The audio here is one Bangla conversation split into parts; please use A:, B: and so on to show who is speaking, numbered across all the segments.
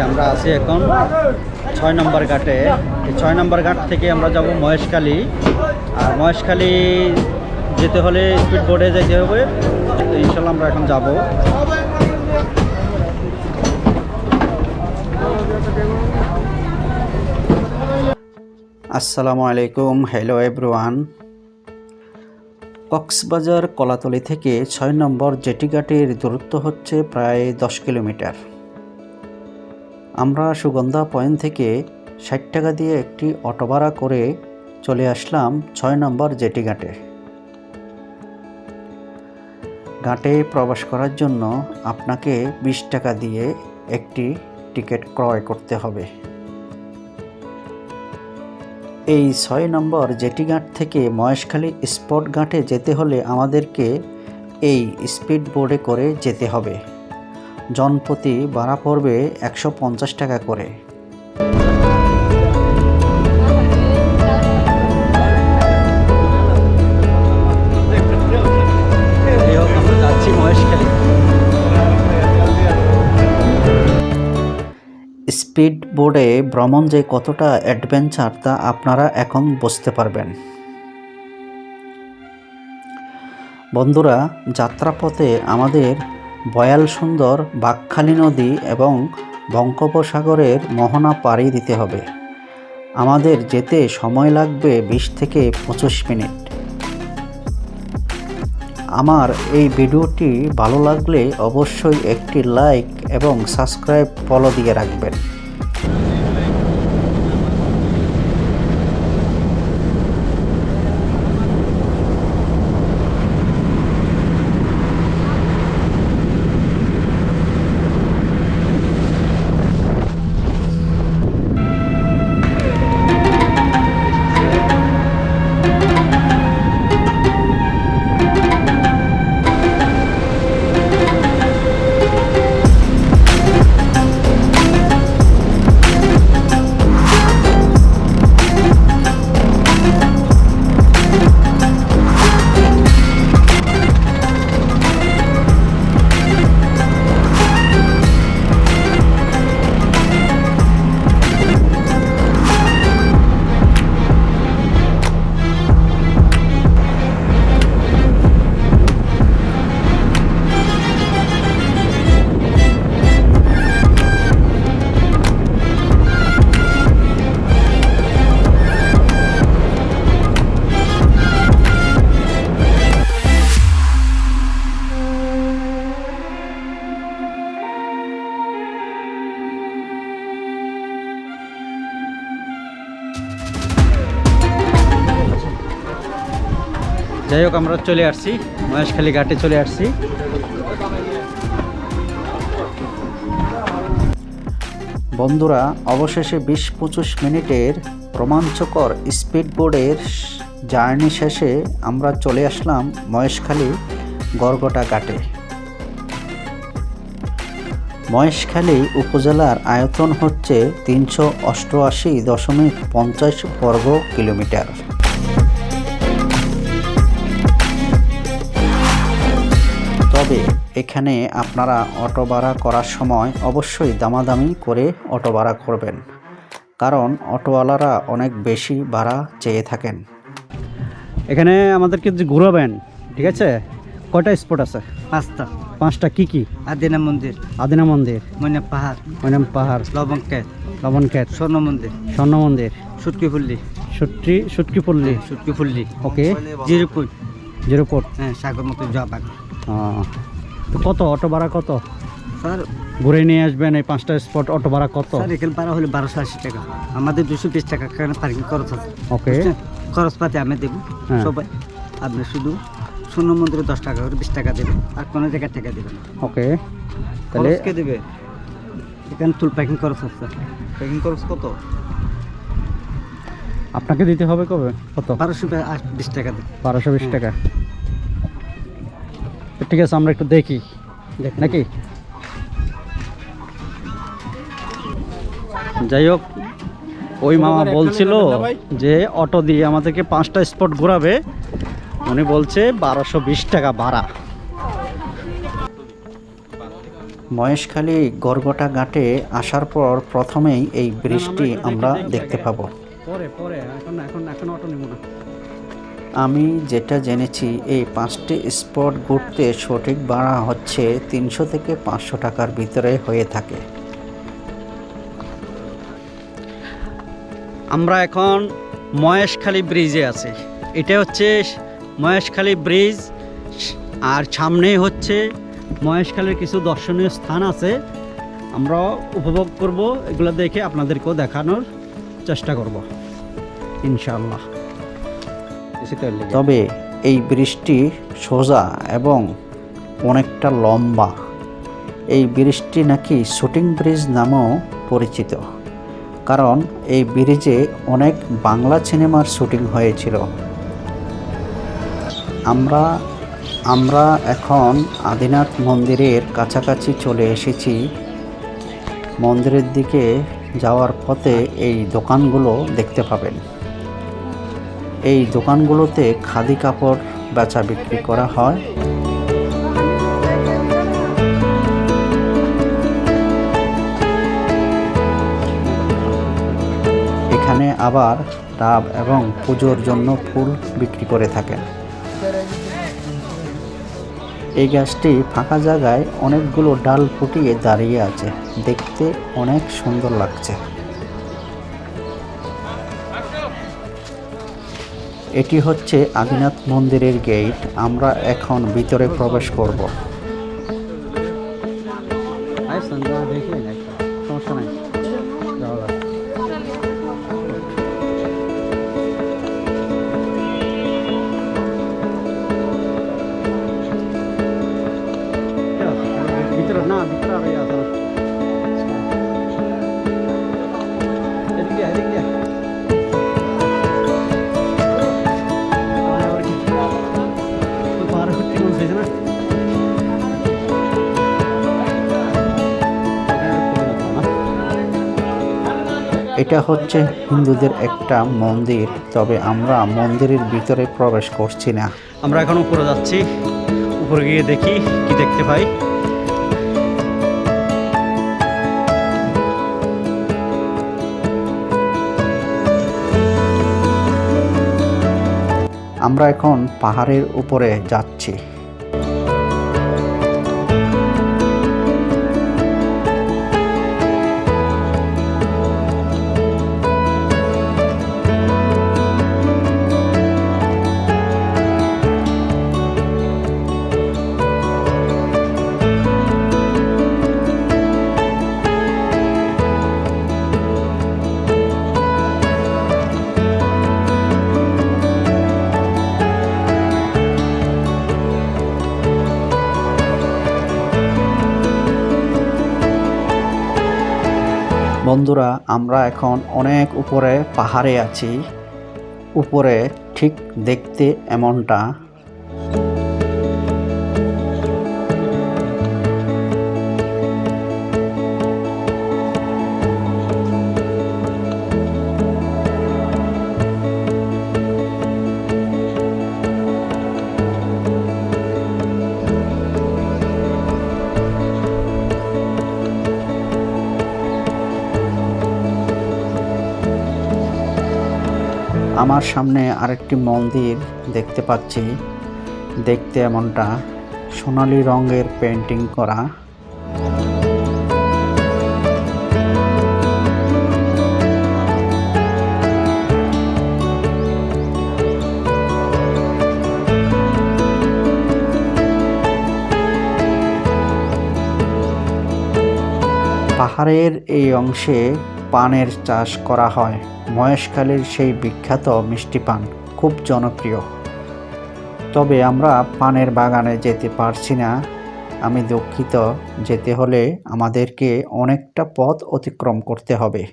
A: আমরা আছি এখন 6 নম্বর ঘাটে। এই 6 নম্বর ঘাট থেকে আমরা যাব মহেশখালী। আর মহেশখালী যেতে হলে স্পিড বোটে যেতে হবে। তো ইনশাল্লাহ আমরা এখন যাব। আসসালামু আলাইকুম, হ্যালো এভরিওয়ান। কক্সবাজার কলাতলি থেকে 6 নম্বর জেটি ঘাটের দূরত্ব হচ্ছে প্রায় 10 কিলোমিটার। আমরা সুগন্ধা পয়েন্ট থেকে 60 টাকা দিয়ে একটি অটো ভাড়া করে চলে আসলাম 6 নম্বর জেটি ঘাটে। ঘাটে প্রবেশ করার জন্য আপনাকে 20 টাকা দিয়ে একটি টিকিট ক্রয় করতে হবে। এই 6 নম্বর জেটি ঘাট থেকে মহেশখালী স্পট ঘাটে যেতে হলে আমাদেরকে এই স্পিড বোটে করে যেতে হবে। জনপ্রতি ভাড়া পড়বে 150 টাকা করে। স্পিড বোটে ভ্রমণ যে কতটা অ্যাডভেঞ্চার তা আপনারা এখন বুঝতে পারবেন। বন্ধুরা, যাত্রাপথে আমাদের বয়াল সুন্দর বাঁকখালী নদী এবং বঙ্গোপসাগরের মোহনা পাড়ি দিতে হবে। আমাদের যেতে সময় লাগবে 20 থেকে 25 মিনিট। আমার এই ভিডিওটি ভালো লাগলে অবশ্যই একটি লাইক এবং সাবস্ক্রাইব ফলো দিয়ে রাখবেন। যাই হোক, আমরা চলে আসছি মহেশখালী ঘাটে চলে আসছি। বন্ধুরা, অবশেষে 20-25 মিনিটের রোমাঞ্চকর স্পিড বোর্ডের জার্নি শেষে আমরা চলে আসলাম মহেশখালী গড়গটা ঘাটে। মহেশখালী উপজেলার আয়তন হচ্ছে 388.50 বর্গ কিলোমিটার। তবে এখানে আপনারা অটো ভাড়া করার সময় অবশ্যই দামাদামি করে অটো ভাড়া করবেন, কারণ অটোওয়ালারা অনেক বেশি ভাড়া চেয়ে থাকেন। এখানে আমাদেরকে যে ঘুরাবেন, ঠিক আছে? কয়টা স্পট আছে? 5টা। কি কি?
B: আদিনা মন্দির, মৈনাম পাহাড়,
A: লবণক্ষেত,
B: স্বর্ণ মন্দির, সুটকিপল্লী,
A: ওকে, জিরোপোর্ট,
B: হ্যাঁ, সাগরমুখী জবাগ।
A: তো কত অটো ভাড়া কত
B: স্যার?
A: ঘুরে নিয়ে আসবেন এই 5টা স্পট, অটো ভাড়া কত?
B: স্যার এখানে ভাড়া হলে 1280 টাকা, আমাদের 220 টাকা পার্কিং খরচ আছে।
A: ওকে,
B: খরচপাতি আমি দেবো সবাই। আপনি শুধু স্বর্ণ মন্দিরে 10 টাকা করে 20 টাকা দেবেন, আর কোনো জায়গায় টাকা দেবেন।
A: ওকে, তাহলে
B: কে দেবে? এখানে টুল প্যাকিং খরচ আছে। প্যাকিং খরচ কত
A: আপনাকে দিতে হবে? কবে কত?
B: 1220 টাকা দেবেন।
A: 1220 টাকা। ঠিক আছে, আমরা একটু দেখি নাকি। যাই হোক, ওই মামা বলছিল যে অটো দিয়ে আমাদেরকে 5টা স্পট ঘোরাবে। উনি বলছে 1220 টাকা ভাড়া। মহেশখালী গড়গটা ঘাটে আসার পর প্রথমেই এই ব্রিজটি আমরা দেখতে পাবো।
B: এখন অটো নেব না।
A: আমি যেটা জেনেছি এই 5টি স্পট ঘুরতে সঠিক ভাড়া হচ্ছে 300 থেকে 500 টাকার ভিতরে হয়ে থাকে।
B: আমরা এখন মহেশখালী ব্রিজে আছি। এটা হচ্ছে মহেশখালী ব্রিজ, আর সামনেই হচ্ছে মহেশখালীর কিছু দর্শনীয় স্থান আছে। আমরা উপভোগ করব, এগুলো দেখে আপনাদেরকেও দেখানোর চেষ্টা করব ইনশাআল্লাহ।
A: তবে এই ব্রিজটি সোজা এবং অনেকটা লম্বা। এই ব্রিজটি নাকি শুটিং ব্রিজ নামেও পরিচিত, কারণ এই ব্রিজে অনেক বাংলা সিনেমার শুটিং হয়েছিল। আমরা এখন আদিনাথ মন্দিরের কাছাকাছি চলে এসেছি। মন্দিরের দিকে যাওয়ার পথে এই দোকানগুলো দেখতে পাবেন। এই দোকানগুলোতে খাদি কাপড় বেচা বিক্রি করা হয়। এখানে আবার ডাব এবং পুজোর জন্য ফুল বিক্রি করে থাকেন। এই গাছটি ফাঁকা জায়গায় অনেকগুলো ডাল ফুটিয়ে দাঁড়িয়ে আছে, দেখতে অনেক সুন্দর লাগছে। এটি হচ্ছে আদিনাথ মন্দিরের গেট। আমরা এখন ভিতরে প্রবেশ করব।
B: সমস্যা নাই। ভিতরে না, ভিতরে আর ইয়ে আছে না। এদিক দিয়ে, এদিক দিয়ে।
A: এটা হচ্ছে হিন্দুদের একটা মন্দির, তবে আমরা মন্দিরের ভিতরে প্রবেশ করছি না।
B: আমরা এখন উপরে যাচ্ছি, উপরে গিয়ে দেখি কি দেখতে পাই।
A: আমরা এখন পাহাড়ের উপরে যাচ্ছি। বন্ধুরা, আমরা এখন অনেক উপরে পাহাড়ে আছি। উপরে ঠিক দেখতে এমনটা। আমার সামনে আরেকটি মন্দির দেখতে পাচ্ছি। দেখতে এমনটা, সোনালী রঙের পেন্টিং করা। পাহাড়ের এই অংশে পানের চাষ করা হয়। মহেশখালীর সেই বিখ্যাত মিষ্টি পান খুব জনপ্রিয়। তবে আমরা পানের বাগানে যেতে পারছি না, আমি দুঃখিত। যেতে হলে আমাদেরকে অনেকটা পথ অতিক্রম করতে হবে।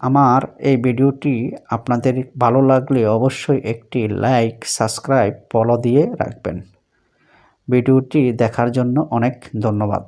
A: আমার এই ভিডিওটি আপনাদের ভালো লাগলে অবশ্যই একটি লাইক, সাবস্ক্রাইব, ফলো দিয়ে রাখবেন। ভিডিওটি দেখার জন্য অনেক ধন্যবাদ।